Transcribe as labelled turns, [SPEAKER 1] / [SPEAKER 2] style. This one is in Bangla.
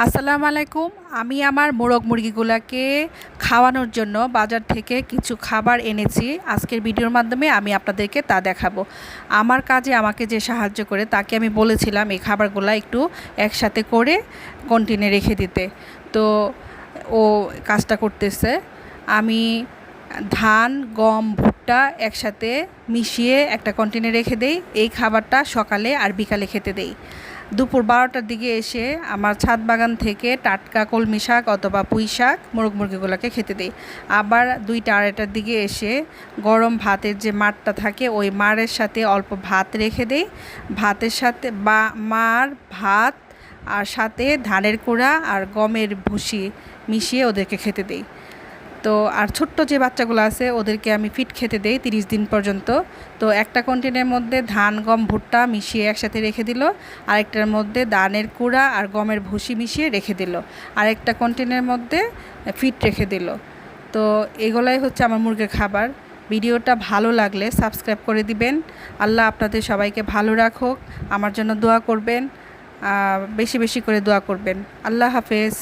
[SPEAKER 1] আসসালামু আলাইকুম। আমি আমার মোরগ মুরগিগুলাকে খাওয়ানোর জন্য বাজার থেকে কিছু খাবার এনেছি। আজকের ভিডিওর মাধ্যমে আমি আপনাদেরকে তা দেখাবো। আমার কাজে আমাকে যে সাহায্য করে তাকে আমি বলেছিলাম এই খাবারগুলা একটু একসাথে করে কন্টেইনারে রেখে দিতে। তো ও কাজটা করতেছে। আমি ধান, গম, ভুট্টা একসাথে মিশিয়ে একটা কন্টেইনারে রেখে দেই। এই খাবারটা সকালে আর বিকালে খেতে দেই। দুপুর 12টার দিকে এসে আমার ছাদ বাগান থেকে টাটকা কলমি শাক অথবা পুঁই শাক মোরগ মুরগিগুলোকে খেতে দেই। আবার 2টা 2:30টার দিকে এসে গরম ভাতের যে মাড়টা থাকে ওই মাড়ের সাথে অল্প ভাত রেখে দেই। ভাতের সাথে মাড়, ভাত আর সাথে ধানের কুড়া আর গমের ভুসি মিশিয়ে ওদেরকে খেতে দেই। তো আর ছোট্ট যে বাচ্চাগুলো আছে ওদেরকে আমি ফিড খেতে দেই 30 দিন পর্যন্ত। তো একটা কন্টেনারের মধ্যে ধান, গম, ভুট্টা মিশিয়ে একসাথে রেখে দিল, আরেকটার মধ্যে ধানের কুড়া আর গমের ভুসি মিশিয়ে রেখে দিল, আরেকটা কন্টেনারের মধ্যে ফিড রেখে দিল। তো এগুলাই হচ্ছে আমার মুরগির খাবার। ভিডিওটা ভালো লাগলে সাবস্ক্রাইব করে দিবেন। আল্লাহ আপনাদের সবাইকে ভালো রাখুক। আমার জন্য দোয়া করবেন, বেশি বেশি করে দোয়া করবেন। আল্লাহ হাফেজ।